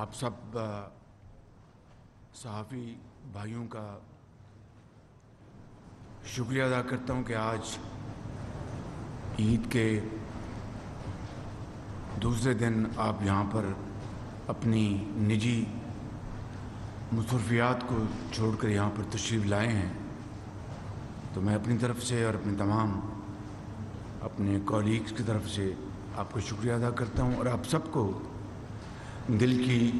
آپ سب صحافی بھائیوں کا شکریہ ادا کرتا ہوں کہ آج عید کے دوسرے دن آپ یہاں پر اپنی نجی مصروفیات کو چھوڑ کر یہاں پر تشریف لائے ہیں، تو میں اپنی طرف سے اور اپنے تمام اپنے کولیگز کی طرف سے آپ کو شکریہ ادا کرتا ہوں اور آپ سب کو دل کی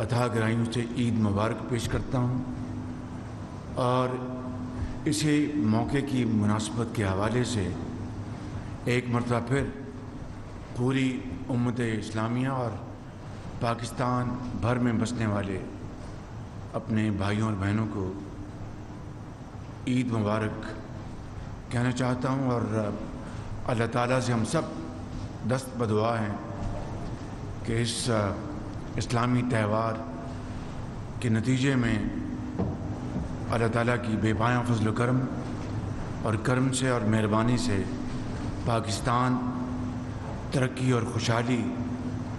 عطا گرائیوں سے عید مبارک پیش کرتا ہوں۔ اور اسی موقع کی مناسبت کے حوالے سے ایک مرتبہ پھر پوری امت اسلامیہ اور پاکستان بھر میں بسنے والے اپنے بھائیوں اور بہنوں کو عید مبارک کہنا چاہتا ہوں، اور اللہ تعالیٰ سے ہم سب دست بدعا ہیں کہ اس اسلامی تہوار کے نتیجے میں اللہ تعالیٰ کی بے پایاں فضل و کرم اور کرم سے اور مہربانی سے پاکستان ترقی اور خوشحالی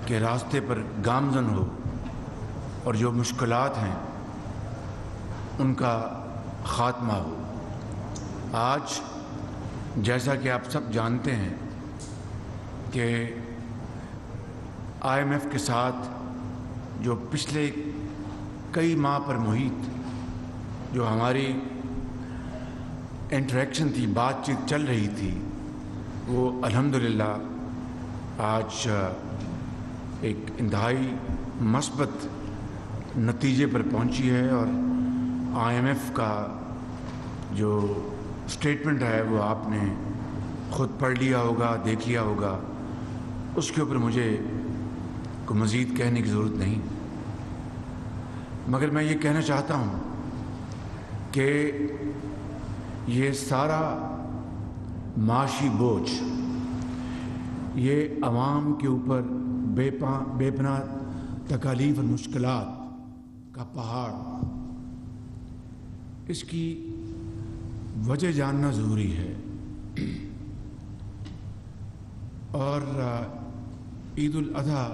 کے راستے پر گامزن ہو، اور جو مشکلات ہیں ان کا خاتمہ ہو۔ آج جیسا کہ آپ سب جانتے ہیں کہ آئی ایم ایف کے ساتھ جو پچھلے کئی ماہ پر محیط جو ہماری انٹریکشن تھی، بات چیت چل رہی تھی، وہ الحمدللہ آج ایک انتہائی مثبت نتیجے پر پہنچی ہے، اور آئی ایم ایف کا جو اسٹیٹمنٹ ہے وہ آپ نے خود پڑھ لیا ہوگا، دیکھ لیا ہوگا، اس کے اوپر مجھے کو مزید کہنے کی ضرورت نہیں، مگر میں یہ کہنا چاہتا ہوں کہ یہ سارا معاشی بوجھ، یہ عوام کے اوپر بے پناہ تکالیف اور مشکلات کا پہاڑ، اس کی وجہ جاننا ضروری ہے۔ اور عید الاضحیٰ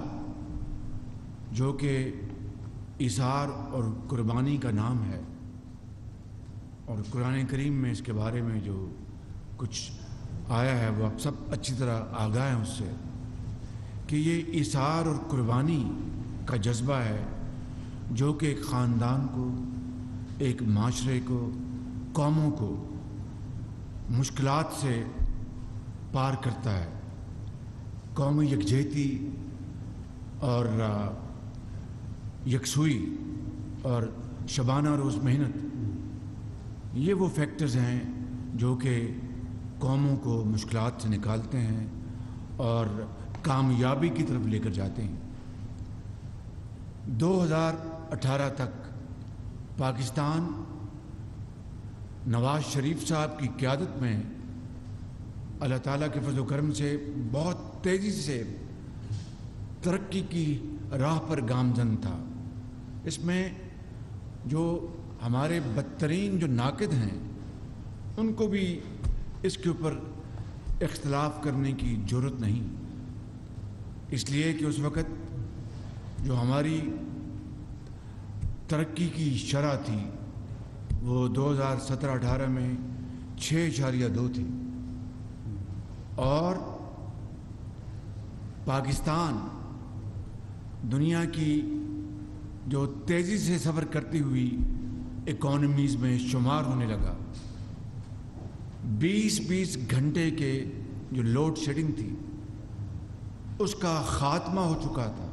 جو کہ ایثار اور قربانی کا نام ہے، اور قرآن کریم میں اس کے بارے میں جو کچھ آیا ہے وہ آپ سب اچھی طرح آگاہ ہیں اس سے، کہ یہ ایثار اور قربانی کا جذبہ ہے جو کہ ایک خاندان کو، ایک معاشرے کو، قوموں کو مشکلات سے پار کرتا ہے۔ قومی یکجہتی اور یکسوئی اور شبانہ روز محنت، یہ وہ فیکٹرز ہیں جو کہ قوموں کو مشکلات سے نکالتے ہیں اور کامیابی کی طرف لے کر جاتے ہیں۔ 2018 تک پاکستان نواز شریف صاحب کی قیادت میں اللہ تعالیٰ کے فضل و کرم سے بہت تیزی سے ترقی کی راہ پر گامزن تھا۔ اس میں جو ہمارے بدترین جو ناقد ہیں ان کو بھی اس کے اوپر اختلاف کرنے کی جرات نہیں، اس لیے کہ اس وقت جو ہماری ترقی کی شرح تھی وہ 2017-18 میں 6.2 تھی، اور پاکستان دنیا کی جو تیزی سے سفر کرتی ہوئی اکانومیز میں شمار ہونے لگا۔ 20 گھنٹے کے جو لوڈ شیڈنگ تھی اس کا خاتمہ ہو چکا تھا،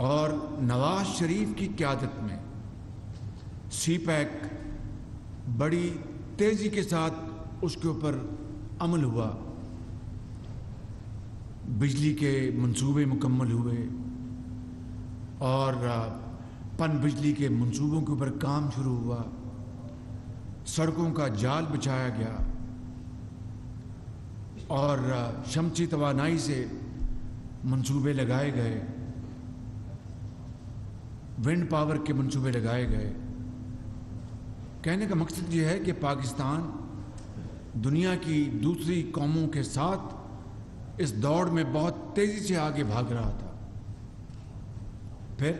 اور نواز شریف کی قیادت میں سی پیک بڑی تیزی کے ساتھ اس کے اوپر عمل ہوا، بجلی کے منصوبے مکمل ہوئے، اور پن بجلی کے منصوبوں کے اوپر کام شروع ہوا، سڑکوں کا جال بچھایا گیا، اور شمسی توانائی سے منصوبے لگائے گئے، ونڈ پاور کے منصوبے لگائے گئے۔ کہنے کا مقصد یہ ہے کہ پاکستان دنیا کی دوسری قوموں کے ساتھ اس دوڑ میں بہت تیزی سے آگے بھاگ رہا تھا، پھر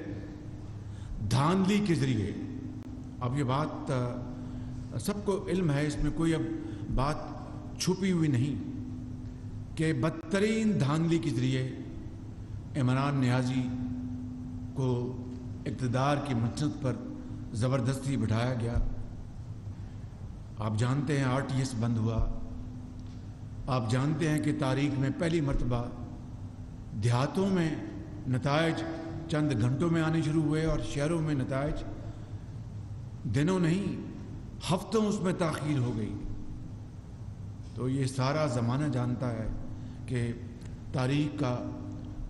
دھاندلی کے ذریعے، اب یہ بات سب کو علم ہے، اس میں کوئی اب بات چھپی ہوئی نہیں کہ بدترین دھاندلی کے ذریعے عمران نیازی کو اقتدار کی منصب پر زبردستی بٹھایا گیا۔ آپ جانتے ہیں RTS بند ہوا، آپ جانتے ہیں کہ تاریخ میں پہلی مرتبہ دیہاتوں میں نتائج چند گھنٹوں میں آنے شروع ہوئے اور شہروں میں نتائج دنوں نہیں ہفتوں اس میں تاخیر ہو گئی۔ تو یہ سارا زمانہ جانتا ہے کہ تاریخ کا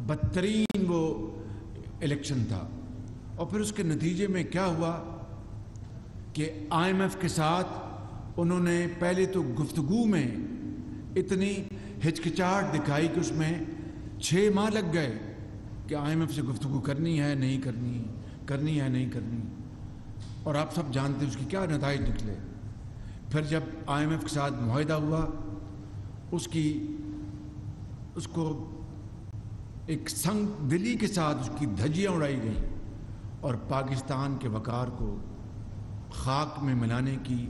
بدترین وہ الیکشن تھا، اور پھر اس کے نتیجے میں کیا ہوا کہ IMF کے ساتھ انہوں نے پہلے تو گفتگو میں اتنی ہچکچاہٹ دکھائی کہ اس میں 6 ماہ لگ گئے کہ IMF سے گفتگو کرنی ہے نہیں کرنی، کرنی ہے نہیں کرنی، اور آپ سب جانتے ہیں اس کی کیا نتائج نکلے۔ پھر جب IMF کے ساتھ معاہدہ ہوا، اس کو ایک سنگ دلی کے ساتھ اس کی دھجیاں اڑائی گئیں اور پاکستان کے وقار کو خاک میں ملانے کی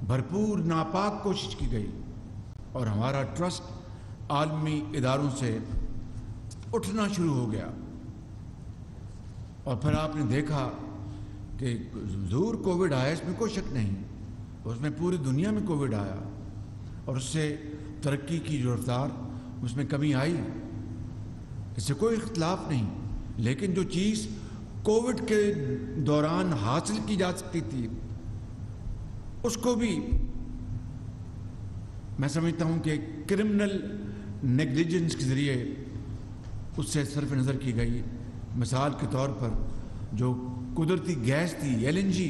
بھرپور ناپاک کوشش کی گئی، اور ہمارا ٹرسٹ عالمی اداروں سے اٹھنا شروع ہو گیا۔ اور پھر آپ نے دیکھا کہ ضرور کووڈ آیا، اس میں کوئی شک نہیں، اس میں پوری دنیا میں کووڈ آیا اور اس سے ترقی کی جو رفتار اس میں کمی آئی، اس سے کوئی اختلاف نہیں، لیکن جو چیز کووڈ کے دوران حاصل کی جا سکتی تھی اس کو بھی میں سمجھتا ہوں کہ کرمنل نیگلیجنس کے ذریعے اس سے صرف نظر کی گئی۔ مثال کے طور پر جو قدرتی گیس تھی LNG،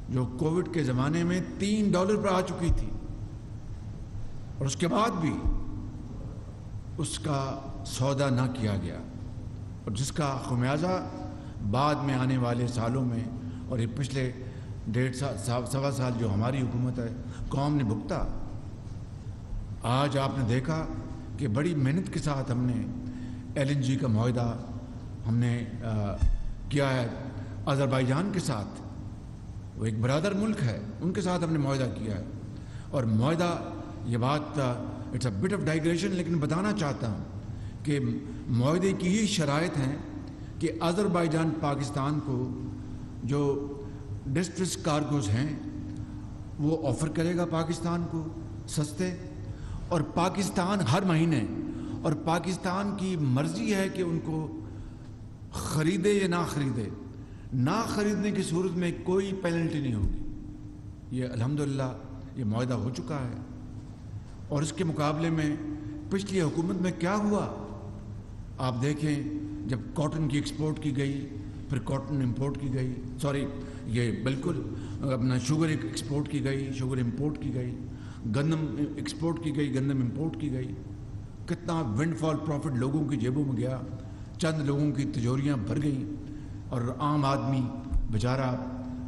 جو کووڈ کے زمانے میں $3 پر آ چکی تھی، اور اس کے بعد بھی اس کا سودا نہ کیا گیا، اور جس کا خمیازہ بعد میں آنے والے سالوں میں اور یہ پچھلے 1.5 سال جو ہماری حکومت ہے قوم نے بھگتا۔ آج آپ نے دیکھا کہ بڑی محنت کے ساتھ ہم نے LNG کا معاہدہ ہم نے کیا ہے آذربائیجان کے ساتھ، وہ ایک برادر ملک ہے، ان کے ساتھ ہم نے معاہدہ کیا ہے، اور معاہدہ یہ بات it's a bit of digression, لیکن بتانا چاہتا ہوں کہ معاہدے کی یہ شرائط ہیں کہ آذربائیجان پاکستان کو جو ڈسٹریس کارگوز ہیں وہ آفر کرے گا پاکستان کو سستے، اور پاکستان ہر مہینے، اور پاکستان کی مرضی ہے کہ ان کو خریدے یا نہ خریدے، نہ خریدنے کی صورت میں کوئی پینلٹی نہیں ہوگی۔ یہ الحمدللہ یہ معاہدہ ہو چکا ہے، اور اس کے مقابلے میں پچھلی حکومت میں کیا ہوا آپ دیکھیں، جب کاٹن کی ایکسپورٹ کی گئی، پھر کاٹن امپورٹ کی گئی، یہ بالکل اپنا شوگر ایکسپورٹ کی گئی، شوگر امپورٹ کی گئی، گندم ایکسپورٹ کی گئی، گندم امپورٹ کی گئی، کتنا ونڈ فال پروفٹ لوگوں کی جیبوں میں گیا، چند لوگوں کی تجوریاں بھر گئیں، اور عام آدمی بیچارہ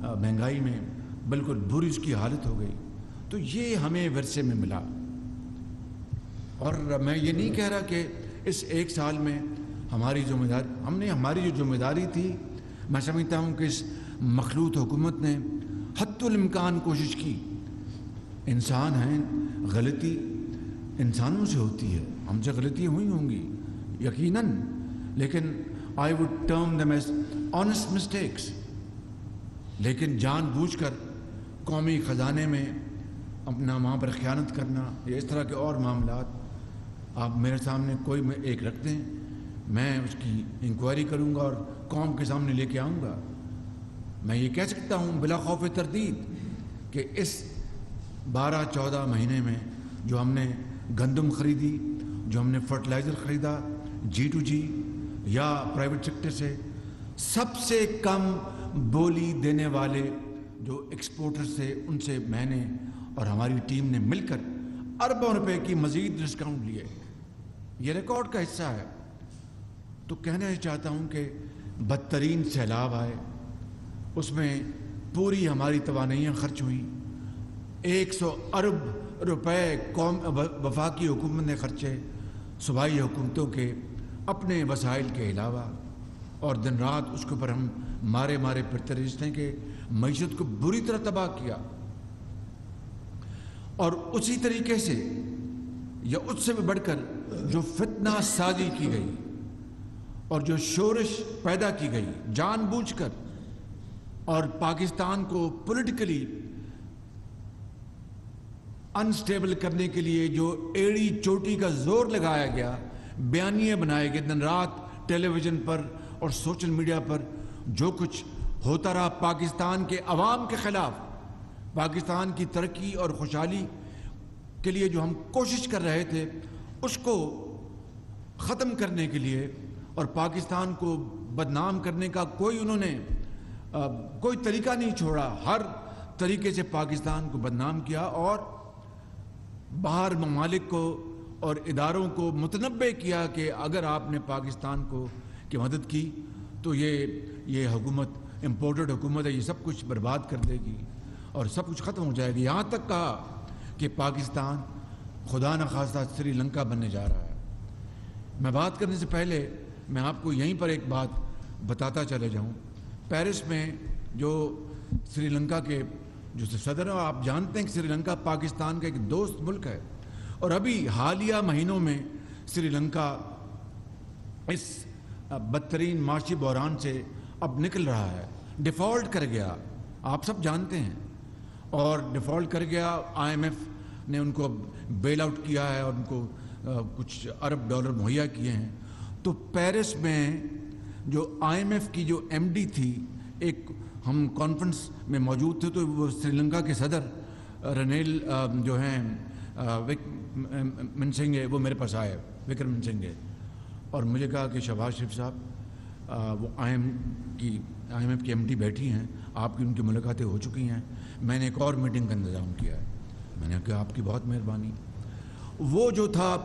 مہنگائی میں بالکل بری اس کی حالت ہو گئی۔ تو یہ ہمیں ورثے میں ملا، اور میں یہ نہیں کہہ رہا کہ اس 1 سال میں ہماری ہماری جو ذمہ داری تھی، میں سمجھتا ہوں کہ اس مخلوط حکومت نے حتی الامکان کوشش کی۔ انسان ہیں، غلطی انسانوں سے ہوتی ہے، ہم سے غلطیاں ہوئی ہوں گی یقیناً، لیکن I would term them as honest mistakes، لیکن جان بوجھ کر قومی خزانے میں اپنا وہاں پر خیانت کرنا یا اس طرح کے اور معاملات آپ میرے سامنے کوئی ایک رکھ دیں، میں اس کی انکوائری کروں گا اور قوم کے سامنے لے کے آؤں گا۔ میں یہ کہہ سکتا ہوں بلا خوف تردید کہ اس 12-14 مہینے میں جو ہم نے گندم خریدی، جو ہم نے فرٹیلائزر خریدا G2G یا پرائیویٹ سیکٹر سے، سب سے کم بولی دینے والے جو ایکسپورٹر سے، ان سے میں نے اور ہماری ٹیم نے مل کر اربوں روپے کی مزید ڈسکاؤنٹ لیے۔ یہ ریکارڈ کا حصہ ہے۔ تو کہنا چاہتا ہوں کہ بدترین سیلاب آئے، اس میں پوری ہماری توانائیاں خرچ ہوئیں، 100 ارب روپے وفاقی حکومت نے خرچے صوبائی حکومتوں کے اپنے وسائل کے علاوہ، اور دن رات اس کے اوپر ہم مارے پھرتے رہے، جس نے کہ معیشت کو بری طرح تباہ کیا. اور اسی طریقے سے یا اس سے بھی بڑھ کر جو فتنہ سازی کی گئی اور جو شورش پیدا کی گئی جان بوجھ کر، اور پاکستان کو پولیٹیکلی انسٹیبل کرنے کے لیے جو ایڑی چوٹی کا زور لگایا گیا، بیانیے بنائے گئے دن رات ٹیلی ویژن پر اور سوشل میڈیا پر، جو کچھ ہوتا رہا پاکستان کے عوام کے خلاف، پاکستان کی ترقی اور خوشحالی کے لیے جو ہم کوشش کر رہے تھے اس کو ختم کرنے کے لیے اور پاکستان کو بدنام کرنے کا انہوں نے کوئی طریقہ نہیں چھوڑا. ہر طریقے سے پاکستان کو بدنام کیا اور باہر ممالک کو اور اداروں کو متنبع کیا کہ اگر آپ نے پاکستان کی مدد کی تو یہ حکومت امپورٹڈ حکومت ہے، یہ سب کچھ برباد کر دے گی اور سب کچھ ختم ہو جائے گی. یہاں تک کہا کہ پاکستان خدا نخواستہ سری لنکا بننے جا رہا ہے. میں بات کرنے سے پہلے میں آپ کو یہیں پر ایک بات بتاتا چلے جاؤں. پیرس میں جو سری لنکا کے جو صدر ہیں، آپ جانتے ہیں کہ سری لنکا پاکستان کا ایک دوست ملک ہے، اور ابھی حالیہ مہینوں میں سری لنکا اس بدترین معاشی بحران سے اب نکل رہا ہے. ڈیفالٹ کر گیا، آپ سب جانتے ہیں، اور ڈیفالٹ کر گیا. IMF نے ان کو بیل آؤٹ کیا ہے اور ان کو کچھ ارب ڈالر مہیا کیے ہیں. تو پیرس میں جو IMF کی جو MD تھی، ایک ہم کانفرنس میں موجود تھے تو وہ سری لنکا کے صدر رنیل جو ہیں منسنگے، وہ میرے پاس آئے، وکرم منسنگے، اور مجھے کہا کہ شہباز شریف صاحب وہ IMF کی MD بیٹھی ہیں، آپ کی ان کی ملاقاتیں ہو چکی ہیں، میں نے ایک اور میٹنگ کا انتظام کیا ہے. میں نے کہا آپ کی بہت مہربانی. وہ جو تھا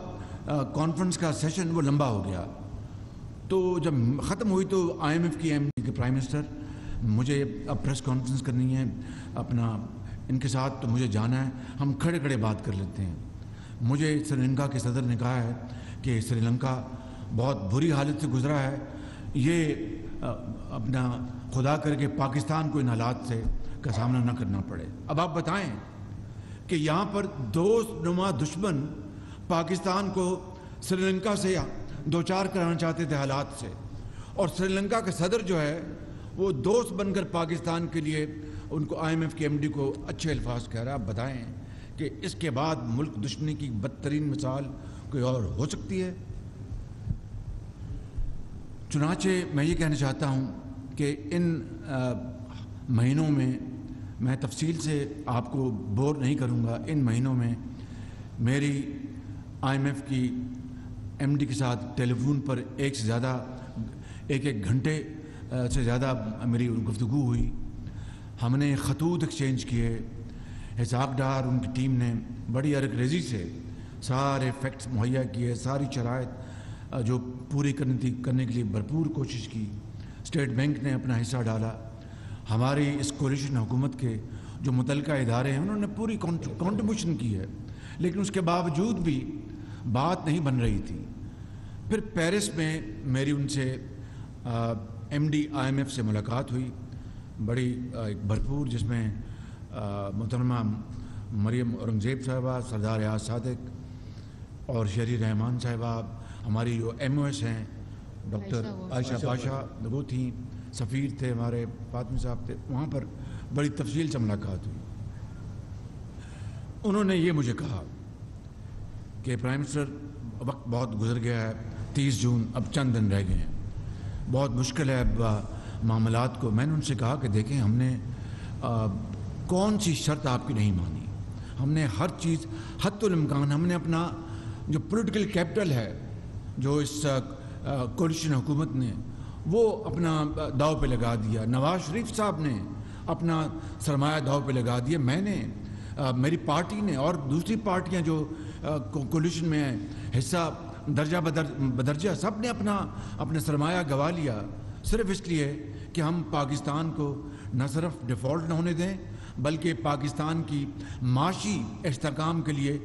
کانفرنس کا سیشن وہ لمبا ہو گیا، تو جب ختم ہوئی تو IMF کی MD کے پرائم منسٹر، مجھے اب پریس کانفرنس کرنی ہے اپنا ان کے ساتھ، تو مجھے جانا ہے، ہم کھڑے کھڑے بات کر لیتے ہیں. مجھے سری لنکا کے صدر نے کہا ہے کہ سری لنکا بہت بری حالت سے گزرا ہے، یہ اپنا خدا کر کے پاکستان کو ان حالات سے کا سامنا نہ کرنا پڑے. اب آپ بتائیں کہ یہاں پر دوست نما دشمن پاکستان کو سری لنکا سے دوچار کرانا چاہتے تھے حالات سے، اور سری لنکا کا صدر جو ہے وہ دوست بن کر پاکستان کے لیے ان کو IMF کی MD کو اچھے الفاظ کہہ رہا ہے. آپ بتائیں کہ اس کے بعد ملک دشمنی کی بدترین مثال کوئی اور ہو سکتی ہے؟ چنانچہ میں یہ کہنا چاہتا ہوں کہ ان مہینوں میں تفصیل سے آپ کو بور نہیں کروں گا. ان مہینوں میں میری IMF کی MD کے ساتھ ٹیلی فون پر ایک گھنٹے سے زیادہ میری گفتگو ہوئی. ہم نے خطوط ایکسچینج کیے. اسحاق ڈار ان کی ٹیم نے بڑی ارکریزی سے سارے فیکٹس مہیا کیے، ساری شرائط جو پوری کرنے کے لیے بھرپور کوشش کی. اسٹیٹ بینک نے اپنا حصہ ڈالا. ہماری اس کولیشن حکومت کے جو متعلقہ ادارے ہیں انہوں نے پوری کنٹریبیوشن کی ہے، لیکن اس کے باوجود بھی بات نہیں بن رہی تھی. پھر پیرس میں میری ان سے MD IMF سے ملاقات ہوئی، بڑی ایک بھرپور، جس میں محترمہ مریم اورنگزیب صاحبہ، سردار ایاز صادق اور شہری رحمان صاحبہ، ہماری جو MOS ہیں ڈاکٹر عائشہ پاشا وہ تھیں، سفیر تھے ہمارے فاطمی صاحب تھے. وہاں پر بڑی تفصیل سے ملاقات ہوئی. انہوں نے یہ مجھے کہا کہ پرائم منسٹر وقت بہت گزر گیا ہے، 30 جون اب چند دن رہ گئے ہیں، بہت مشکل ہے اب معاملات کو. میں نے ان سے کہا کہ دیکھیں ہم نے کون سی شرط آپ کی نہیں مانی، ہم نے ہر چیز حتی الامکان، ہم نے اپنا جو پولیٹیکل کیپٹل ہے جو اس کولیشن حکومت نے وہ اپنا داؤ پہ لگا دیا. نواز شریف صاحب نے اپنا سرمایہ داؤ پہ لگا دیا. میں نے، میری پارٹی نے اور دوسری پارٹیاں جو کولیشن میں حصہ درجہ بدرجہ سب نے اپنا سرمایہ گوا لیا، صرف اس لیے کہ ہم پاکستان کو نہ صرف ڈیفالٹ نہ ہونے دیں بلکہ پاکستان کی معاشی استحکام کے لیے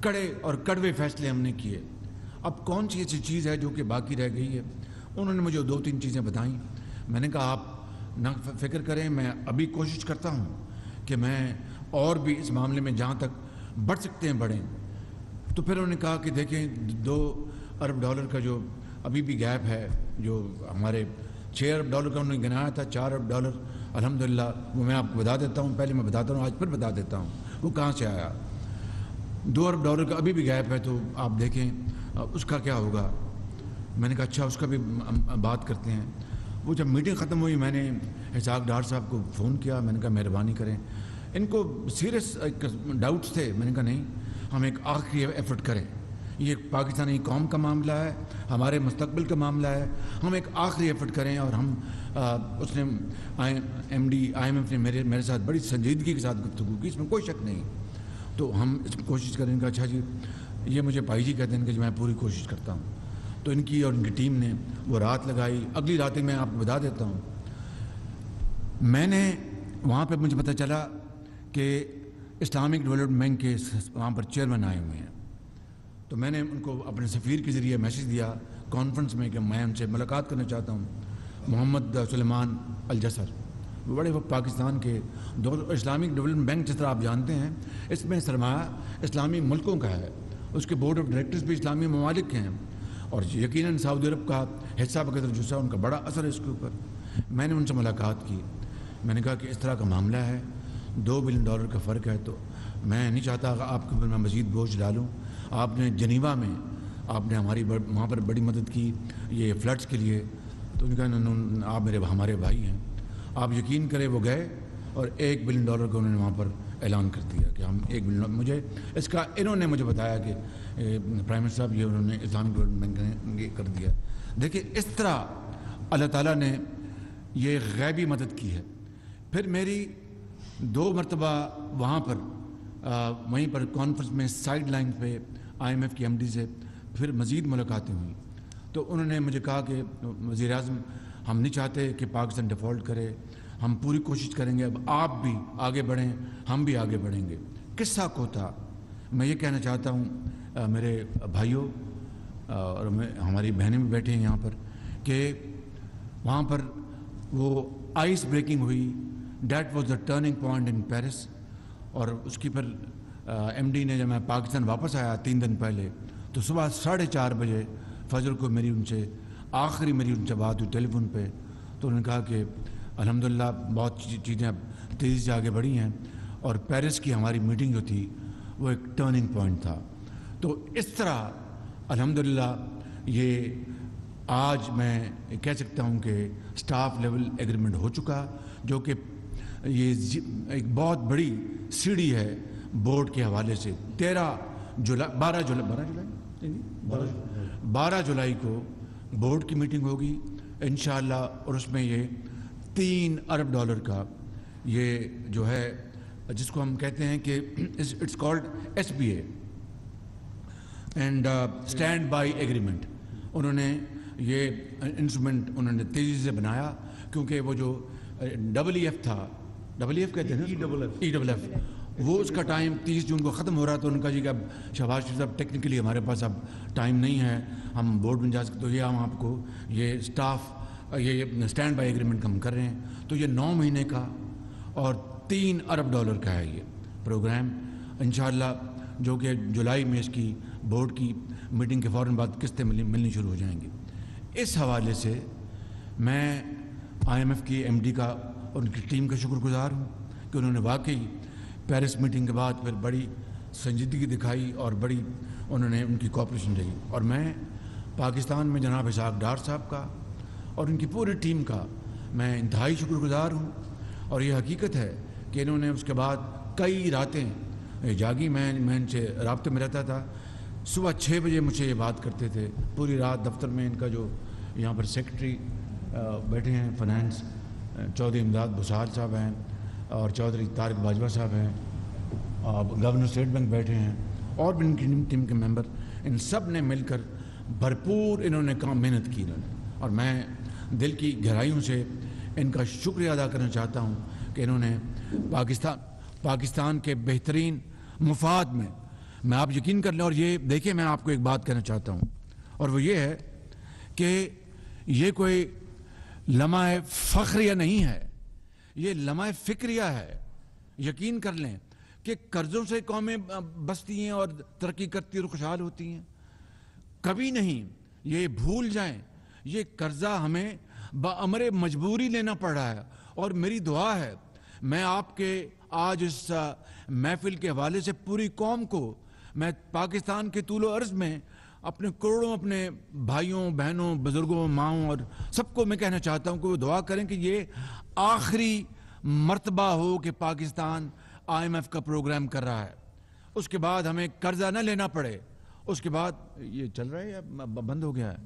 کڑے اور کڑوے فیصلے ہم نے کیے. اب کون سی ایسی چیز ہے جو کہ باقی رہ گئی ہے؟ انہوں نے مجھے 2-3 چیزیں بتائیں. میں نے کہا آپ نہ فکر کریں, میں ابھی کوشش کرتا ہوں کہ میں اور بھی اس معاملے میں جہاں تک بڑھ سکتے ہیں بڑھیں. تو پھر انہوں نے کہا کہ دیکھیں $2 ارب کا جو ابھی بھی گیپ ہے, جو ہمارے $6 ارب کا انہوں نے گنایا تھا, $4 ارب الحمدللہ, وہ میں آپ کو بتا دیتا ہوں. پہلے میں بتاتا ہوں, آج پھر بتا دیتا ہوں وہ کہاں سے آیا. $2 ارب کا ابھی بھی گیپ ہے, تو آپ دیکھیں اس کا کیا ہوگا. میں نے کہا اچھا اس کا بھی بات کرتے ہیں. وہ جب میٹنگ ختم ہوئی میں نے اسحاق ڈار صاحب کو فون کیا. میں نے کہا مہربانی کریں, ان کو سیریس ڈاؤٹس تھے. میں نے کہا نہیں, ہم ایک آخری ایفرٹ کریں, یہ پاکستانی قوم کا معاملہ ہے, ہمارے مستقبل کا معاملہ ہے, ہم ایک آخری ایفرٹ کریں. اور ہم اس نے IMF نے میرے ساتھ بڑی سنجیدگی کے ساتھ گفتگو کی, اس میں کوئی شک نہیں. تو ہم اس میں کوشش کریں گے. اچھا جی, یہ مجھے بھائی جی کہتے ہیں کہ میں پوری کوشش کرتا ہوں. تو ان کی اور ان کی ٹیم نے وہ رات لگائی. اگلی راتیں میں آپ کو بتا دیتا ہوں, میں نے وہاں پہ مجھے پتہ چلا کہ اسلامک ڈیولپمنٹ بینک کے وہاں پر چیئرمین آئے ہوئے ہیں. تو میں نے ان کو اپنے سفیر کے ذریعے میسیج دیا کانفرنس میں کہ میں ان سے ملاقات کرنا چاہتا ہوں. محمد سلیمان الجسر, وہ بڑے وقت پاکستان کے اسلامک ڈیولپمنٹ بینک, جس طرح آپ جانتے ہیں اس میں سرمایہ اسلامی ملکوں کا ہے, اس کے بورڈ آف ڈائریکٹرز بھی اسلامی ممالک کے ہیں, اور یقیناً سعودی عرب کا حصہ بقدر جزا ان کا بڑا اثر ہے اس کے اوپر. میں نے ان سے ملاقات کی. میں نے کہا کہ اس طرح کا معاملہ ہے, $2 بلین کا فرق ہے, تو میں نہیں چاہتا کہ آپ کے اوپر میں مزید بوجھ ڈالوں. آپ نے جنیوا میں آپ نے ہماری وہاں پر بڑی مدد کی یہ فلڈس کے لیے. تو ان کا آپ ہمارے بھائی ہیں, آپ یقین کریں وہ گئے اور $1 بلین کا انہوں نے وہاں پر اعلان کر دیا کہ ہم $1 بلین. مجھے اس کا انہوں نے مجھے بتایا کہ پرائم منسٹر صاحب یہ انہوں نے اسلامک ڈیولپمنٹ بینک نے کر دیا. دیکھیں اس طرح اللہ تعالیٰ نے یہ غیبی مدد کی ہے. پھر میری 2 مرتبہ وہاں پر وہیں پر کانفرنس میں سائڈ لائن پہ IMF کی MD سے پھر مزید ملاقاتیں ہوئیں. تو انہوں نے مجھے کہا کہ وزیر اعظم ہم نہیں چاہتے کہ پاکستان ڈیفالٹ کرے, ہم پوری کوشش کریں گے, اب آپ بھی آگے بڑھیں, ہم بھی آگے بڑھیں گے. قصہ کو تھا. میں یہ کہنا چاہتا ہوں میرے بھائیوں اور ہماری بہنیں بھی بیٹھے ہیں یہاں پر, کہ وہاں پر وہ آئس بریکنگ ہوئی. That was the turning point in Paris. اور اس کی پھر MD نے جب میں پاکستان واپس آیا 3 دن پہلے, تو صبح 4:30 بجے فجر کو میری ان سے آخری بات ہوئی ٹیلی فون پہ. تو انہوں نے کہا کہ الحمدللہ بہت چیزیں اب تیزی سے آگے بڑھی ہیں, اور پیرس کی ہماری میٹنگ جو تھی وہ ایک ٹرننگ پوائنٹ تھا. تو اس طرح الحمدللہ یہ آج میں کہہ سکتا ہوں کہ سٹاف لیول ایگریمنٹ ہو چکا, جو کہ یہ ایک بہت بڑی سیڑھی ہے بورڈ کے حوالے سے. 12 جولائی کو بورڈ کی میٹنگ ہوگی انشاءاللہ, اور اس میں یہ $3 ارب کا یہ جو ہے جس کو ہم کہتے ہیں کہ it's called SBA and stand by agreement. انہوں نے یہ انسٹرومنٹ انہوں نے تیزی سے بنایا, کیونکہ وہ جو EEF تھا, EEF کہتے ہیں EFF, وہ اس کا ٹائم 30 جون کو ختم ہو رہا. تو ان کا جی کہ اب شہباز شریف صاحب ٹیکنیکلی ہمارے پاس اب ٹائم نہیں ہے, ہم بورڈ میں جا سکتے, تو یہ ہم آپ کو یہ اسٹاف یہ اسٹینڈ بائی ایگریمنٹ ہم کر رہے ہیں. تو یہ 9 مہینے کا اور $3 ارب کا ہے یہ پروگرام انشاءاللہ, جو کہ جولائی میں اس کی بورڈ کی میٹنگ کے فوراً بعد قسطیں ملنی شروع ہو جائیں گی. اس حوالے سے میں IMF کی MD کا اور ان کی ٹیم کا شکر گزار ہوں کہ انہوں نے واقعی پیرس میٹنگ کے بعد پھر بڑی سنجیدگی دکھائی اور بڑی انہوں نے ان کی کوآپریشن رہی. اور میں پاکستان میں جناب اسحاق ڈار صاحب کا اور ان کی پوری ٹیم کا میں انتہائی شکر گزار ہوں. اور یہ حقیقت ہے کہ انہوں نے اس کے بعد کئی راتیں جاگی. میں ان سے رابطے میں رہتا تھا. صبح 6 بجے مجھ سے یہ بات کرتے تھے, پوری رات دفتر میں ان کا جو یہاں پر سیکرٹری بیٹھے ہیں فائنانس چودھری امداد بسار صاحب ہیں, اور چودھری طارق باجوہ صاحب ہیں, گورنر اسٹیٹ بینک بیٹھے ہیں, اور بھی ان کی ٹیم کے ممبر, ان سب نے مل کر بھرپور انہوں نے کام محنت کی انہوں نے. اور میں دل کی گہرائیوں سے ان کا شکریہ ادا کرنا چاہتا ہوں کہ انہوں نے پاکستان کے بہترین مفاد میں آپ یقین کر لیں. اور یہ دیکھیں, میں آپ کو ایک بات کہنا چاہتا ہوں, اور وہ یہ ہے کہ یہ کوئی لمحہ فخریہ نہیں ہے، یہ لمحہ فکریہ ہے۔ یقین کر لیں کہ قرضوں سے قومیں بستی ہیں اور ترقی کرتی اور خوشحال ہوتی ہیں، کبھی نہیں۔ یہ بھول جائیں، یہ قرضہ ہمیں بامر مجبوری لینا پڑ رہا ہے۔ اور میری دعا ہے، میں آپ کے آج اس محفل کے حوالے سے پوری قوم کو، میں پاکستان کے طول و عرض میں اپنے کروڑوں اپنے بھائیوں بہنوں بزرگوں ماؤں اور سب کو میں کہنا چاہتا ہوں کہ وہ دعا کریں کہ یہ آخری مرتبہ ہو کہ پاکستان IMF کا پروگرام کر رہا ہے، اس کے بعد ہمیں قرضہ نہ لینا پڑے۔ اس کے بعد یہ چل رہا ہے یا بند ہو گیا ہے؟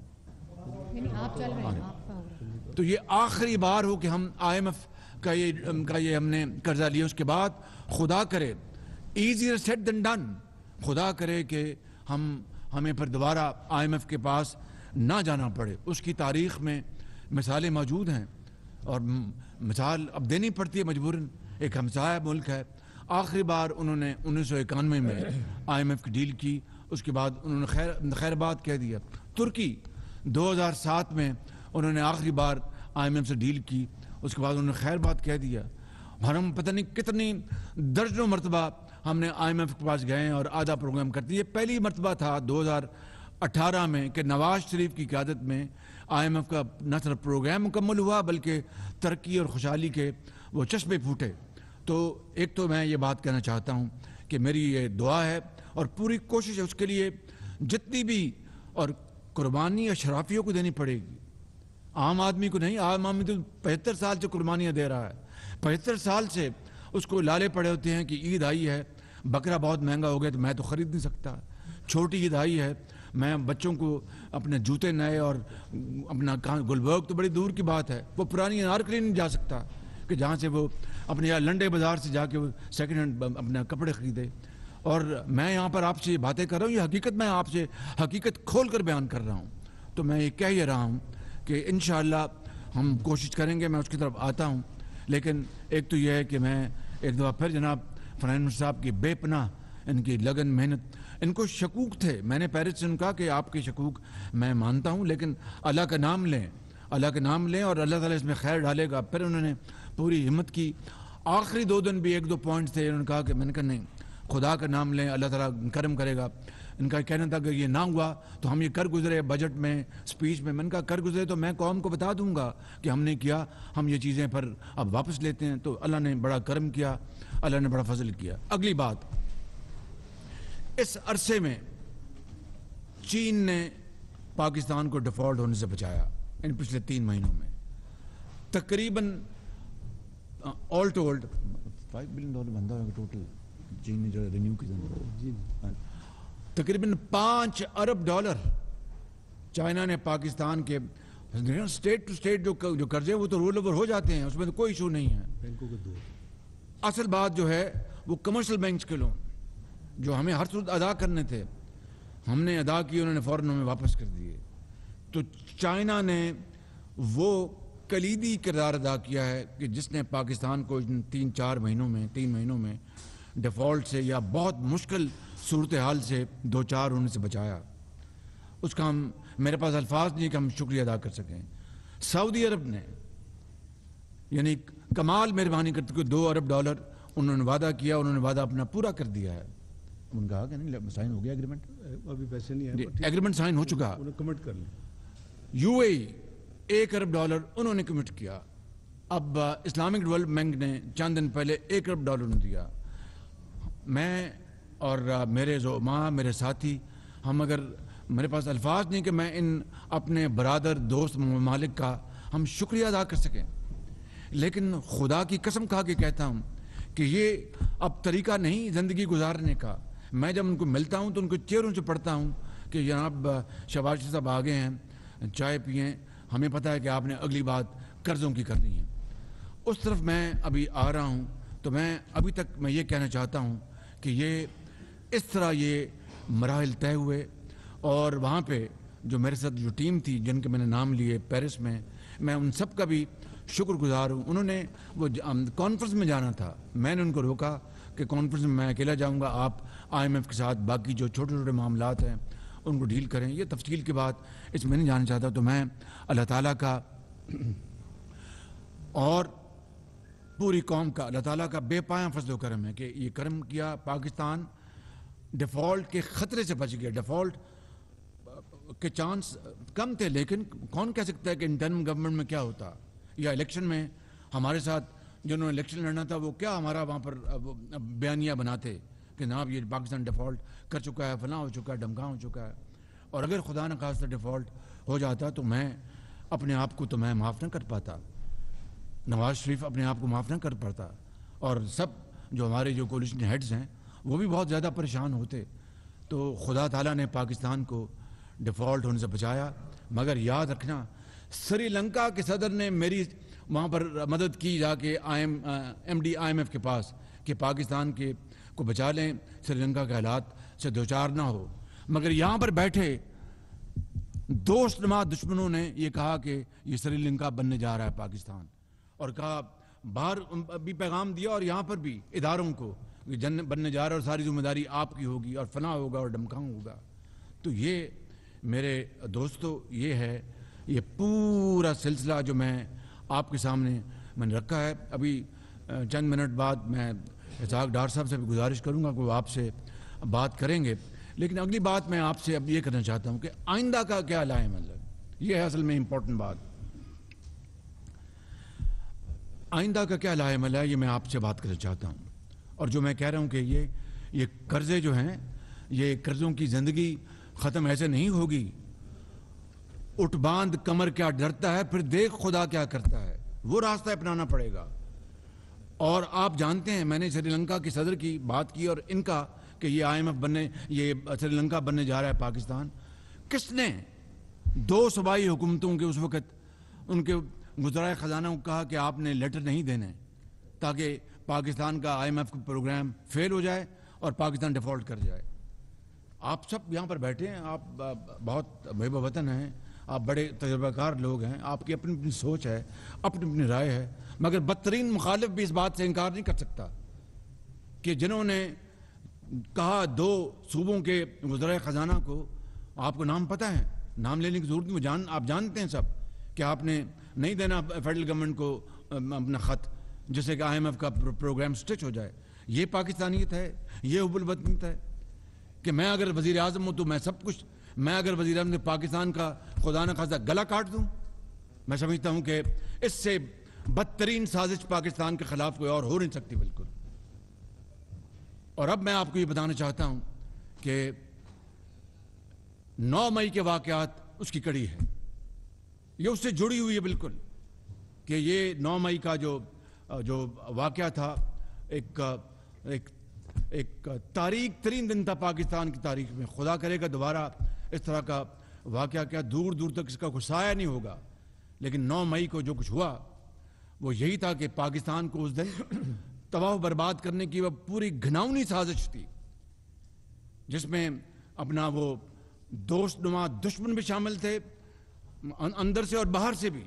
آپ چل رہے ہیں۔ تو یہ آخری بار ہو کہ ہم IMF کا یہ ہم نے قرضہ لیا۔ اس کے بعد خدا کرے، ایزیئر سیڈ دین ڈن، خدا کرے کہ ہمیں پھر دوبارہ IMF کے پاس نہ جانا پڑے۔ اس کی تاریخ میں مثالیں موجود ہیں اور مثال اب دینی پڑتی ہے مجبوراً۔ ایک ہمسایہ ملک ہے، آخری بار انہوں نے 1991 میں IMF کی ڈیل کی، اس کے بعد انہوں نے خیر بات کہہ دیا۔ ترکی 2007 میں انہوں نے آخری بار IMF سے ڈیل کی، اس کے بعد انہوں نے خیر بات کہہ دیا۔ اور ہم پتہ نہیں کتنی درجنوں مرتبہ ہم نے IMF کے پاس گئے اور آدھا پروگرام کرتے۔ یہ پہلی مرتبہ تھا 2018 میں کہ نواز شریف کی قیادت میں IMF کا نہ صرف پروگرام مکمل ہوا بلکہ ترقی اور خوشحالی کے وہ چشمے پھوٹے۔ تو ایک تو میں یہ بات کہنا چاہتا ہوں کہ میری یہ دعا ہے اور پوری کوشش ہے، اس کے لیے جتنی بھی اور قربانی اشرافیوں کو دینی پڑے گی، عام آدمی کو نہیں۔ عام آدمی تو 75 سال سے قربانیاں دے رہا ہے، 75 سال سے اس کو لالے پڑے ہوتے ہیں کہ عید آئی ہے، بکرا بہت مہنگا ہو گیا تو میں تو خرید نہیں سکتا، چھوٹی عید آئی ہے، میں بچوں کو اپنے جوتے نئے اور اپنا گلبرگ تو بڑی دور کی بات ہے، وہ پرانی انارکلی نہیں جا سکتا کہ جہاں سے وہ اپنے لنڈے بازار سے جا کے وہ سیکنڈ ہینڈ اپنا کپڑے خریدے۔ اور میں یہاں پر آپ سے یہ باتیں کر رہا ہوں، یہ حقیقت میں آپ سے حقیقت کھول کر بیان کر رہا ہوں۔ تو میں یہ کہہ رہا ہوں کہ انشاءاللہ ہم کوشش کریں گے، میں اس کی طرف آتا ہوں۔ لیکن ایک تو یہ ہے کہ میں ایک دفعہ پھر جناب فنان منسٹر صاحب کی بے پناہ ان کی لگن محنت، ان کو شکوک تھے، میں نے پیرس سے ان کہا کہ آپ کے شکوک میں مانتا ہوں لیکن اللہ کا نام لیں، اللہ کا نام لیں اور اللہ تعالیٰ اس میں خیر ڈالے گا۔ پھر انہوں نے پوری ہمت کی، آخری 2 دن بھی 1-2 پوائنٹس تھے، انہوں نے کہا کہ میں نے کہا نہیں، خدا کا نام لیں، اللہ تعالیٰ کرم کرے گا۔ ان کا کہنا تھا کہ یہ نہ ہوا تو ہم یہ کر گزرے بجٹ میں سپیچ میں نے کہا کر گزرے تو میں قوم کو بتا دوں گا کہ ہم نے کیا، ہم یہ چیزیں پھر اب واپس لیتے ہیں۔ تو اللہ نے بڑا کرم کیا، اللہ نے بڑا فضل کیا۔ اگلی بات، اس عرصے میں چین نے پاکستان کو ڈیفالٹ ہونے سے بچایا، ان پچھلے 3 مہینوں میں تقریباً آل ٹولڈ $5 بلین بندہ ہوگا ٹوٹل چین نے جو رینیو کی، تقریباً $5 ارب چائنا نے پاکستان کے اسٹیٹ ٹو اسٹیٹ جو قرضے وہ تو رول اوور ہو جاتے ہیں، اس میں تو کوئی ایشو نہیں ہے۔ بینکوں کے اصل بات جو ہے وہ کمرشل بینکس کے لون جو ہمیں ہر صورت ادا کرنے تھے، ہم نے ادا کیے، انہوں نے فوراً ہمیں واپس کر دیے۔ تو چائنا نے وہ کلیدی کردار ادا کیا ہے کہ جس نے پاکستان کو 3 مہینوں میں ڈیفالٹ سے یا بہت مشکل صورتحال سے 2-4 ہونے سے بچایا۔ اس کا میرے پاس الفاظ نہیں کہ ہم شکریہ ادا کر سکیں۔ سعودی عرب نے یعنی کمال مہربانی کرتے ہوئے $2 ارب انہوں نے وعدہ کیا، انہوں نے وعدہ اپنا پورا کر دیا ہے۔ ان نے کہا کہ نہیں سائن ہو گیا ایگریمنٹ، ابھی پیسے نہیں آئے، ایگریمنٹ سائن ہو چکا۔ کمٹ کر لیں۔ UAE $1 ارب انہوں نے کمٹ کیا۔ اب اسلامک ڈیولپمنٹ بینک نے چند دن پہلے $1 ارب نے دیا۔ میں اور میرے زعماء، میرے ساتھی، ہم اگر میرے پاس الفاظ نہیں کہ میں ان اپنے برادر دوست ممالک کا ہم شکریہ ادا کر سکیں، لیکن خدا کی قسم کھا کے کہتا ہوں کہ یہ اب طریقہ نہیں زندگی گزارنے کا۔ میں جب ان کو ملتا ہوں تو ان کو چہروں سے پڑھتا ہوں کہ جناب شہباز شریف صاحب آگے ہیں، چائے پئیں، ہمیں پتہ ہے کہ آپ نے اگلی بات قرضوں کی کرنی ہے۔ اس طرف میں ابھی آ رہا ہوں تو میں ابھی تک میں یہ کہنا چاہتا ہوں کہ یہ اس طرح یہ مراحل طے ہوئے اور وہاں پہ جو میرے ساتھ جو ٹیم تھی جن کے میں نے نام لیے پیرس میں ان سب کا بھی شکر گزار ہوں۔ انہوں نے وہ کانفرنس میں جانا تھا، میں نے ان کو روکا کہ کانفرنس میں اکیلا جاؤں گا، آپ IMF کے ساتھ باقی جو چھوٹے چھوٹے معاملات ہیں ان کو ڈیل کریں. یہ تفصیل کی بات اس میں نہیں جانا چاہتا. تو میں اللہ تعالیٰ کا اور پوری قوم کا, اللہ تعالیٰ کا بے پایاں فضل و کرم ہے کہ یہ کرم کیا. پاکستان ڈیفالٹ کے خطرے سے بچ گیا. ڈیفالٹ کے چانس کم تھے, لیکن کون کہہ سکتا ہے کہ انٹرم گورنمنٹ میں کیا ہوتا, یا الیکشن میں ہمارے ساتھ جنہوں نے الیکشن لڑنا تھا وہ کیا ہمارا وہاں پر بیانیہ بناتے کہ جناب یہ پاکستان ڈیفالٹ کر چکا ہے, فلاں ہو چکا ہے, ڈھمکاں ہو چکا ہے. اور اگر خدا نہ خواستہ ڈیفالٹ ہو جاتا تو میں اپنے آپ کو تو میں معاف نہ کر پاتا, نواز شریف اپنے آپ کو معاف نہ کر پاتا, اور سب جو ہمارے جو کولیشن ہیڈز ہیں وہ بھی بہت زیادہ پریشان ہوتے. تو خدا تعالیٰ نے پاکستان کو ڈیفالٹ ہونے سے بچایا. مگر یاد رکھنا, سری لنکا کے صدر نے میری وہاں پر مدد کی جا کے M D I M F کے پاس کہ پاکستان کے کو بچا لیں, سری لنکا کے حالات سے دوچار نہ ہو. مگر یہاں پر بیٹھے دوست نما دشمنوں نے یہ کہا کہ یہ سری لنکا بننے جا رہا ہے پاکستان, اور کہا باہر بھی پیغام دیا اور یہاں پر بھی اداروں کو جن بننے جا رہا ہے اور ساری ذمہ داری آپ کی ہوگی اور فلاں ہوگا اور ڈھمکاں ہوگا. تو یہ میرے دوستو یہ ہے, یہ پورا سلسلہ جو میں آپ کے سامنے میں نے رکھا ہے. ابھی چند منٹ بعد میں اسحاق ڈار صاحب سے بھی گزارش کروں گا کہ وہ آپ سے بات کریں گے, لیکن اگلی بات میں آپ سے اب یہ کرنا چاہتا ہوں کہ آئندہ کا کیا لائے مطلب یہ ہے اصل میں امپورٹنٹ بات. آئندہ کا کیا لائے عمل ہے یہ میں آپ سے بات کرنا چاہتا ہوں. اور جو میں کہہ رہا ہوں کہ یہ قرضے جو ہیں, یہ قرضوں کی زندگی ختم ایسے نہیں ہوگی. اٹھ باندھ کمر کیا ڈرتا ہے, پھر دیکھ خدا کیا کرتا ہے, وہ راستہ اپنانا پڑے گا. اور آپ جانتے ہیں میں نے سری لنکا کے صدر کی بات کی اور ان کا کہ یہ آئی ایم ایف بننے, یہ سری لنکا بننے جا رہا ہے پاکستان. کس نے 2 صوبائی حکومتوں کے اس وقت ان کے وزرائے خزانہ کو کہا کہ آپ نے لیٹر نہیں دینے تاکہ پاکستان کا آئی ایم ایف کا پروگرام فیل ہو جائے اور پاکستان ڈیفالٹ کر جائے. آپ سب یہاں پر بیٹھے ہیں, آپ بہت محب وطن ہیں, آپ بڑے تجربہ کار لوگ ہیں, آپ کی اپنی اپنی سوچ ہے, اپنی اپنی رائے ہے. مگر بدترین مخالف بھی اس بات سے انکار نہیں کر سکتا کہ جنہوں نے کہا 2 صوبوں کے وزرائے خزانہ کو, آپ کو نام پتہ ہے, نام لینے کی ضرورت نہیں, آپ جانتے ہیں سب کہ آپ نے نہیں دینا فیڈرل گورنمنٹ کو اپنا خط جس سے کہ آئی ایم ایف کا پروگرام سٹچ ہو جائے. یہ پاکستانیت ہے, یہ حب الوطنیت ہے کہ میں اگر وزیر اعظم ہوں تو میں سب کچھ, میں اگر وزیر اعظم پاکستان کا خدا نہ خواستہ گلا کاٹ دوں. میں سمجھتا ہوں کہ اس سے بدترین سازش پاکستان کے خلاف کوئی اور ہو نہیں سکتی بالکل. اور اب میں آپ کو یہ بتانا چاہتا ہوں کہ 9 مئی کے واقعات اس کی کڑی ہے, یہ اس سے جڑی ہوئی ہے بالکل. کہ یہ 9 مئی کا جو واقعہ تھا ایک تاریخ ترین دن تھا پاکستان کی تاریخ میں. خدا کرے گا دوبارہ اس طرح کا واقعہ کیا دور دور تک اس کا کوئی سایہ نہیں ہوگا. لیکن 9 مئی کو جو کچھ ہوا وہ یہی تھا کہ پاکستان کو اس دن تباہ و برباد کرنے کی وہ پوری گھناؤنی سازش تھی, جس میں اپنا وہ دوست نما دشمن بھی شامل تھے, اندر سے اور باہر سے بھی.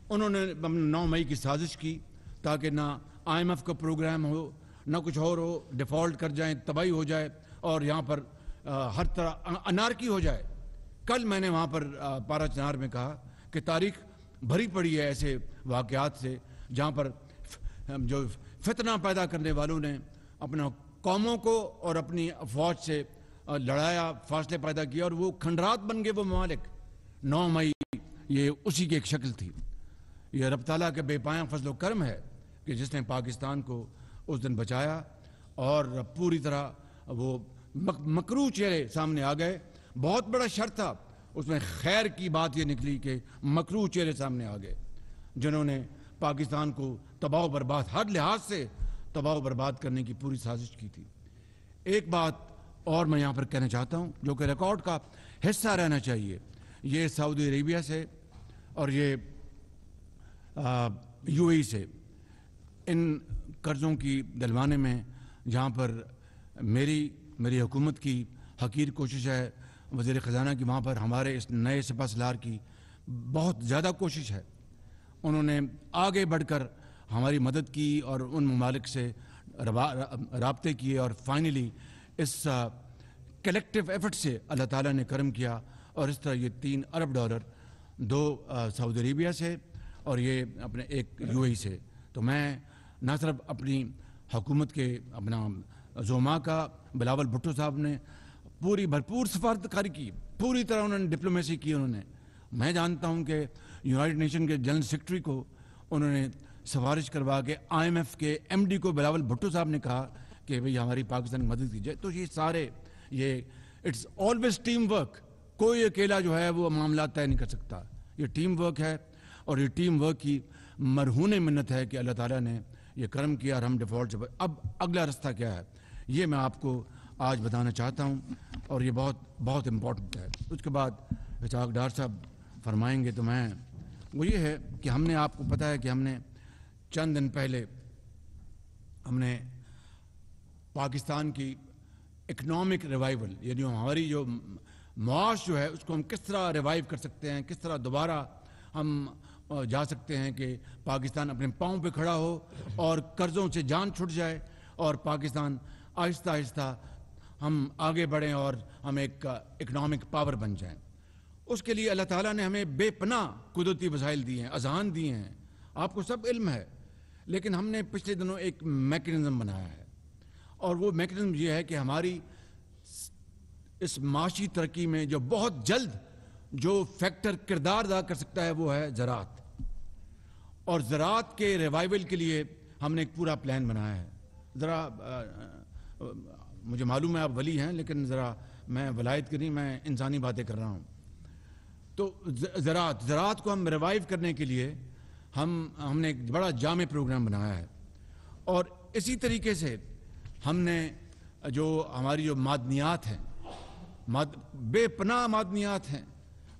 انہوں نے 9 مئی کی سازش کی تاکہ نہ آئی ایم ایف کا پروگرام ہو, نہ کچھ اور ہو, ڈیفالٹ کر جائیں, تباہی ہو جائے اور یہاں پر ہر طرح انارکی ہو جائے. کل میں نے وہاں پر پارا چنار میں کہا کہ تاریخ بھری پڑی ہے ایسے واقعات سے جہاں پر جو فتنہ پیدا کرنے والوں نے اپنا قوموں کو اور اپنی فوج سے لڑایا, فاصلے پیدا کیا اور وہ کھنڈرات بن گئے وہ ممالک. 9 مئی یہ اسی کی ایک شکل تھی. یہ رب تعالیٰ کے بے پایاں فضل و کرم ہے کہ جس نے پاکستان کو اس دن بچایا اور پوری طرح وہ مکروہ چہرے سامنے آ گئے. بہت بڑا شر تھا, اس میں خیر کی بات یہ نکلی کہ مکروہ چہرے سامنے آ گئے جنہوں نے پاکستان کو تباہ و برباد, ہر لحاظ سے تباہ و برباد کرنے کی پوری سازش کی تھی. ایک بات اور میں یہاں پر کہنا چاہتا ہوں جو کہ ریکارڈ کا حصہ رہنا چاہیے. یہ سعودی عربیہ سے اور یہ یو اے ای سے ان قرضوں کی دلوانے میں جہاں پر میری حکومت کی حقیر کوشش ہے, وزیر خزانہ کی وہاں پر ہمارے اس نئے سپہ سالار کی بہت زیادہ کوشش ہے. انہوں نے آگے بڑھ کر ہماری مدد کی اور ان ممالک سے رابطے کیے اور فائنلی اس کلیکٹیو ایفرٹ سے اللہ تعالیٰ نے کرم کیا اور اس طرح یہ $3 ارب، 2 سعودی عربیہ سے اور یہ اپنے 1 UAE سے. تو میں نہ صرف اپنی حکومت کے اپنا زوما کا بلاول بھٹو صاحب نے پوری بھرپور سفارتکاری کی، پوری طرح انہوں نے ڈپلومیسی کی. انہوں نے، میں جانتا ہوں کہ یونائٹڈ نیشن کے جنرل سیکرٹری کو انہوں نے سفارش کروا کے IMF کے MD کو بلاول بھٹو صاحب نے کہا کہ بھئی ہماری پاکستان کی مدد کیجیے. تو یہ سارے اٹس آلویز ٹیم ورک. کوئی اکیلا جو ہے وہ معاملات طے نہیں کر سکتا. یہ ٹیم ورک ہے اور یہ ٹیم ورک کی مرہون منت ہے کہ اللہ تعالیٰ نے یہ کرم کیا اور ہم ڈیفالٹ سے. اب اگلا رستہ کیا ہے یہ میں آپ کو آج بتانا چاہتا ہوں اور یہ بہت بہت امپورٹنٹ ہے. اس کے بعد اسحاق ڈار صاحب فرمائیں گے. تو وہ یہ ہے کہ ہم نے، آپ کو پتہ ہے کہ ہم نے چند دن پہلے ہم نے پاکستان کی اکنامک ریوائول، یعنی ہماری جو معاش جو ہے اس کو ہم کس طرح ریوائیو کر سکتے ہیں، کس طرح دوبارہ ہم جا سکتے ہیں کہ پاکستان اپنے پاؤں پہ کھڑا ہو اور قرضوں سے جان چھٹ جائے اور پاکستان آہستہ آہستہ ہم آگے بڑھیں اور ہم ایک اکنامک پاور بن جائیں. اس کے لیے اللہ تعالیٰ نے ہمیں بے پناہ قدرتی وسائل دیے ہیں، اذہان دیے ہیں، آپ کو سب علم ہے. لیکن ہم نے پچھلے دنوں ایک میکنزم بنایا ہے اور وہ میکنزم یہ ہے کہ ہماری اس معاشی ترقی میں جو بہت جلد جو فیکٹر کردار ادا کر سکتا ہے وہ ہے زراعت. اور زراعت کے ریوائول کے لیے ہم نے ایک پورا پلان بنایا ہے. ذرا مجھے معلوم ہے آپ ولی ہیں لیکن ذرا میں ولایت کی نہیں، میں انسانی باتیں کر رہا ہوں. تو زراعت کو ہم ریوائیو کرنے کے لیے ہم نے ایک بڑا جامع پروگرام بنایا ہے. اور اسی طریقے سے ہم نے جو ہماری جو معدنیات ہیں، بے پناہ معدنیات ہیں.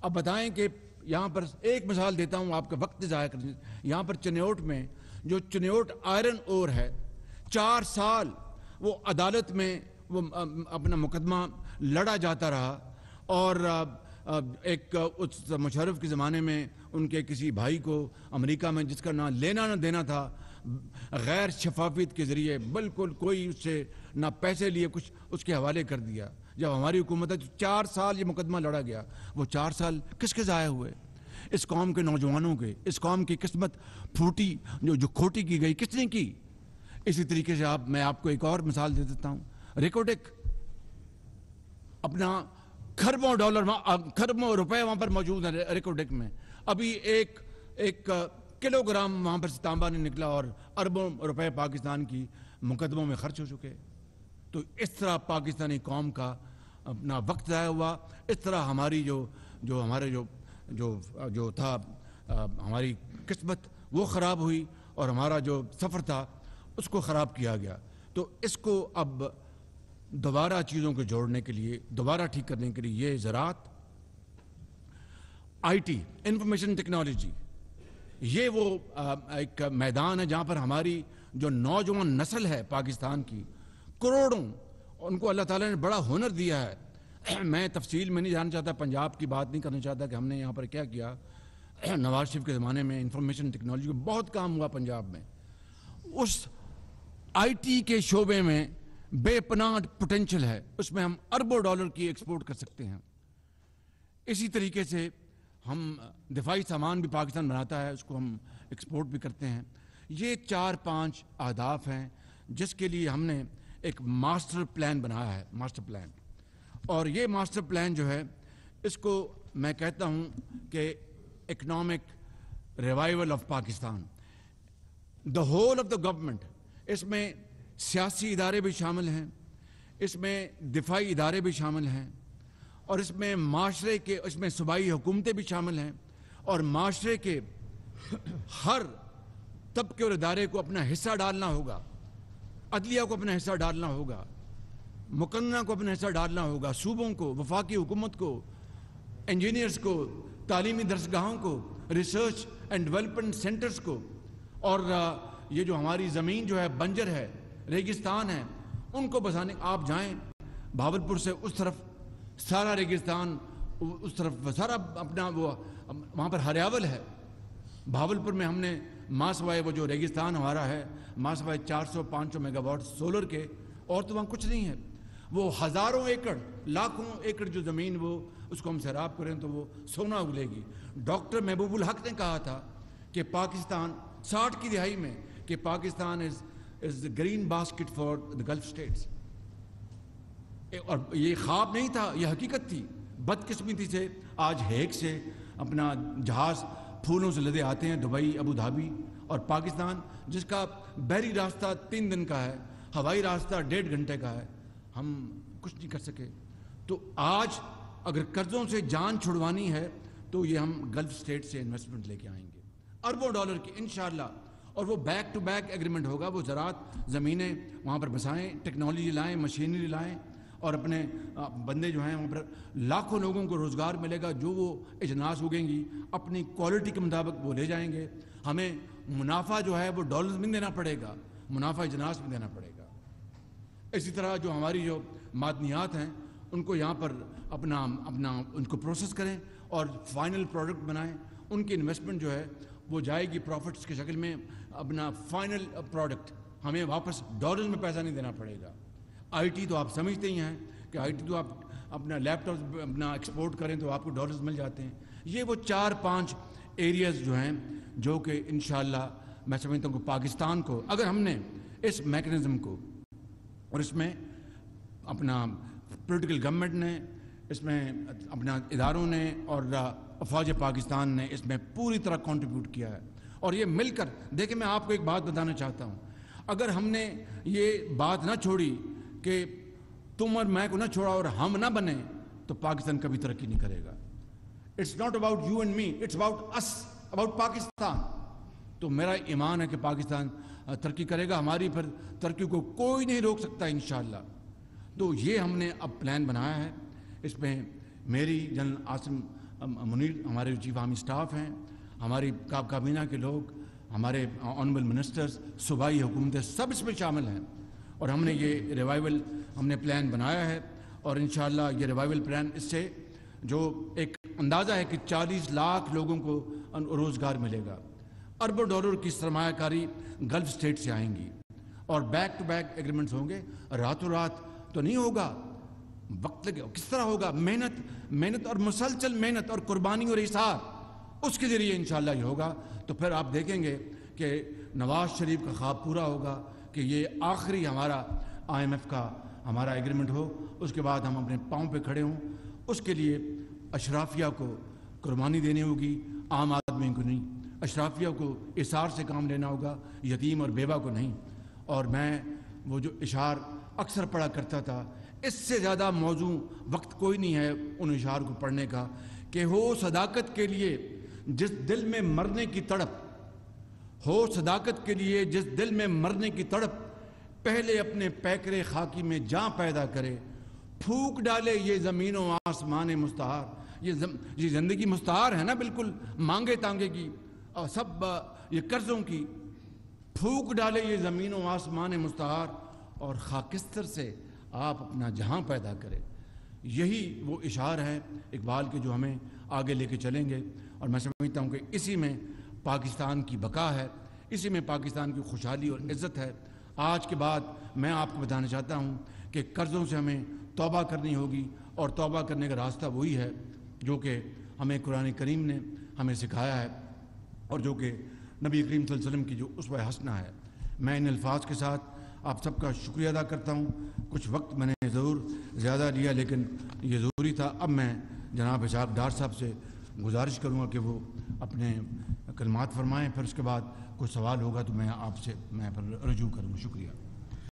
اب بتائیں کہ یہاں پر ایک مثال دیتا ہوں، آپ کا وقت ضائع کرنے. یہاں پر چنیوٹ میں جو چنیوٹ آئرن اور ہے، 4 سال وہ عدالت میں وہ اپنا مقدمہ لڑا جاتا رہا. اور ایک اس مشرف کے زمانے میں ان کے کسی بھائی کو امریکہ میں، جس کا نہ لینا نہ دینا تھا، غیر شفافیت کے ذریعے بالکل کوئی اس سے نہ پیسے لیے کچھ اس کے حوالے کر دیا. جب ہماری حکومت ہے تو 4 سال یہ مقدمہ لڑا گیا. وہ 4 سال کس کے ضائع ہوئے؟ اس قوم کے نوجوانوں کے. اس قوم کی قسمت پھوٹی، جو کھوٹی کی گئی، کس نے کی؟ اسی طریقے سے میں آپ کو ایک اور مثال دے دیتا ہوں. ریکوٹیک اپنا کھربوں ڈالر، کھربوں روپے وہاں پر موجود ہیں ریکوٹیک میں. ابھی ایک کلو گرام وہاں پر تانبا نہیں نکلا اور اربوں روپے پاکستان کی مقدموں میں خرچ ہو چکے. تو اس طرح پاکستانی قوم کا اپنا وقت ضائع ہوا. اس طرح ہماری جو ہمارے جو تھا ہماری قسمت وہ خراب ہوئی اور ہمارا جو سفر تھا اس کو خراب کیا گیا. تو اس کو اب دوبارہ چیزوں کو جوڑنے کے لیے، دوبارہ ٹھیک کرنے کے لیے یہ زراعت، IT، انفارمیشن ٹیکنالوجی، یہ وہ ایک میدان ہے جہاں پر ہماری جو نوجوان نسل ہے پاکستان کی، کروڑوں، ان کو اللہ تعالیٰ نے بڑا ہنر دیا ہے. میں تفصیل میں نہیں جانا چاہتا، پنجاب کی بات نہیں کرنا چاہتا کہ ہم نے یہاں پر کیا کیا. نواز شریف کے زمانے میں انفارمیشن ٹیکنالوجی کو بہت کام ہوا پنجاب میں. اس IT کے شعبے میں بے پناہ پوٹینشل ہے، اس میں ہم اربوں ڈالر کی ایکسپورٹ کر سکتے ہیں. اسی طریقے سے ہم دفاعی سامان بھی پاکستان بناتا ہے، اس کو ہم ایکسپورٹ بھی کرتے ہیں. یہ 4-5 اہداف ہیں جس کے لیے ہم نے ایک ماسٹر پلان بنایا ہے، ماسٹر پلان. اور یہ ماسٹر پلان جو ہے اس کو میں کہتا ہوں کہ economic revival of Pakistan, the whole of the government. اس میں سیاسی ادارے بھی شامل ہیں، اس میں دفاعی ادارے بھی شامل ہیں، اور اس میں معاشرے کے، اس میں صوبائی حکومتیں بھی شامل ہیں، اور معاشرے کے ہر طبقے اور ادارے کو اپنا حصہ ڈالنا ہوگا. عدلیہ کو اپنا حصہ ڈالنا ہوگا، مقننہ کو اپنا حصہ ڈالنا ہوگا، صوبوں کو، وفاقی حکومت کو، انجینئرز کو، تعلیمی درسگاہوں کو، ریسرچ اینڈ ڈیولپمنٹ سینٹرز کو. اور یہ جو ہماری زمین جو ہے بنجر ہے، ریگستان ہے، ان کو بسانے. آپ جائیں بھاولپور سے اس طرف سارا ریگستان، اس طرف سارا اپنا وہاں پر ہریاول ہے. بھاولپور میں ہم نے ماں سوائے وہ جو ریگستان ہمارا ہے، ماں سوائے 400-500 میگا واٹ سولر کے، اور تو وہاں کچھ نہیں ہے. وہ ہزاروں ایکڑ لاکھوں ایکڑ جو زمین وہ اس کو ہم سیراب کریں تو وہ سونا اگلے گی. ڈاکٹر محبوب الحق نے کہا تھا کہ پاکستان 60 کی دہائی میں کہ Pakistan is green basket for the Gulf states. اور یہ خواب نہیں تھا, یہ حقیقت تھی. بدقسمتی سے آج ہیگ سے اپنا جہاز پھولوں سے لدے آتے ہیں دبئی, ابو دھابی, اور پاکستان جس کا بحری راستہ 3 دن کا ہے, ہوائی راستہ 1.5 گھنٹے کا ہے, ہم کچھ نہیں کر سکے. تو آج اگر قرضوں سے جان چھڑوانی ہے تو یہ ہم گلف اسٹیٹ سے انویسٹمنٹ لے کے آئیں گے اربوں ڈالر کی انشاءاللہ, اور وہ بیک ٹو بیک ایگریمنٹ ہوگا. وہ زراعت زمینیں وہاں پر بسائیں, ٹیکنالوجی لائیں, مشینری لائیں, اور اپنے بندے جو ہیں وہاں پر لاکھوں لوگوں کو روزگار ملے گا. جو وہ اجناس اگیں گی اپنی کوالٹی کے مطابق وہ لے جائیں گے. ہمیں منافع جو ہے وہ ڈالرز میں دینا پڑے گا, منافع اجناس میں دینا پڑے گا. اسی طرح جو ہماری جو معدنیات ہیں ان کو یہاں پر اپنا ان کو پروسیس کریں اور فائنل پروڈکٹ بنائیں. ان کی انویسٹمنٹ جو ہے وہ جائے گی پروفٹس کی شکل میں. اپنا فائنل پروڈکٹ ہمیں واپس ڈالرز میں پیسہ نہیں دینا پڑے گا. آئی ٹی تو آپ سمجھتے ہی ہیں کہ آئی ٹی تو آپ اپنا لیپ ٹاپ اپنا ایکسپورٹ کریں تو آپ کو ڈالرز مل جاتے ہیں. یہ وہ 4-5 ایریاز جو ہیں جو کہ انشاءاللہ میں سمجھتا ہوں کہ پاکستان کو اگر ہم نے اس میکنزم کو اور اس میں اپنا پولیٹیکل گورنمنٹ نے, اس میں اپنا اداروں نے اور افواج پاکستان نے اس میں پوری طرح کنٹریبیوٹ کیا ہے. اور یہ مل کر دیکھیں, میں آپ کو ایک بات بتانا چاہتا ہوں, اگر ہم نے یہ بات نہ چھوڑی کہ تم اور میں کو نہ چھوڑا اور ہم نہ بنے تو پاکستان کبھی ترقی نہیں کرے گا. It's not about you and me, it's about us, about Pakistan. تو میرا ایمان ہے کہ پاکستان ترقی کرے گا. ہماری پھر ترقی کو کوئی نہیں روک سکتا انشاءاللہ. تو یہ ہم نے اب پلان بنایا ہے. اس میں میری جنرل عاصم منیر, ہمارے چیف آرمی اسٹاف ہیں, ہماری کابینہ کے لوگ, ہمارے آنریبل منسٹرز, صوبائی حکومتیں, سب اس میں شامل ہیں. اور ہم نے یہ ریوائول ہم نے پلان بنایا ہے. اور انشاءاللہ یہ ریوائول پلان اس سے جو ایک اندازہ ہے کہ 40 لاکھ لوگوں کو روزگار ملے گا. اربوں ڈالر کی سرمایہ کاری گلف اسٹیٹ سے آئیں گی اور بیک ٹو بیک ایگریمنٹس ہوں گے. راتوں رات تو نہیں ہوگا, وقت لگے. کس طرح ہوگا؟ محنت اور مسلسل محنت اور قربانی اور احسار, اس کے ذریعے انشاءاللہ یہ ہوگا. تو پھر آپ دیکھیں گے کہ نواز شریف کا خواب پورا ہوگا کہ یہ آخری ہمارا IMF کا ہمارا ایگریمنٹ ہو, اس کے بعد ہم اپنے پاؤں پہ کھڑے ہوں. اس کے لیے اشرافیہ کو قربانی دینی ہوگی, عام آدمی کو نہیں. اشرافیہ کو اثار سے کام لینا ہوگا, یتیم اور بیوہ کو نہیں. اور میں وہ جو اشعار اکثر پڑھا کرتا تھا, اس سے زیادہ موضوع وقت کوئی نہیں ہے ان اشعار کو پڑھنے کا کہ ہو صداقت کے لیے جس دل میں مرنے کی تڑپ, ہو صداقت کے لیے جس دل میں مرنے کی تڑپ, پہلے اپنے پیکرے خاکی میں جاں پیدا کرے, پھونک ڈالے یہ زمین و آسمان مستعار. یہ زندگی مستعار ہے نا, بالکل مانگے تانگے کی اور سب یہ قرضوں کی. پھونک ڈالے یہ زمین و آسمان مستعار اور خاکستر سے آپ اپنا جہاں پیدا کرے. یہی وہ اشعار ہیں اقبال کے جو ہمیں آگے لے کے چلیں گے. اور میں سمجھتا ہوں کہ اسی میں پاکستان کی بقا ہے, اسی میں پاکستان کی خوشحالی اور عزت ہے. آج کے بعد میں آپ کو بتانا چاہتا ہوں کہ قرضوں سے ہمیں توبہ کرنی ہوگی, اور توبہ کرنے کا راستہ وہی ہے جو کہ ہمیں قرآن کریم نے ہمیں سکھایا ہے اور جو کہ نبی کریم صلی اللہ علیہ وسلم کی جو اسوہ حسنہ ہے. میں ان الفاظ کے ساتھ آپ سب کا شکریہ ادا کرتا ہوں. کچھ وقت میں نے ضرور زیادہ لیا لیکن یہ ضروری تھا. اب میں جناب اسحاق ڈار صاحب سے گزارش کروں گا کہ وہ اپنے کلمات فرمائیں, پھر اس کے بعد کوئی سوال ہوگا تو میں آپ سے پھر رجوع کروں. شکریہ.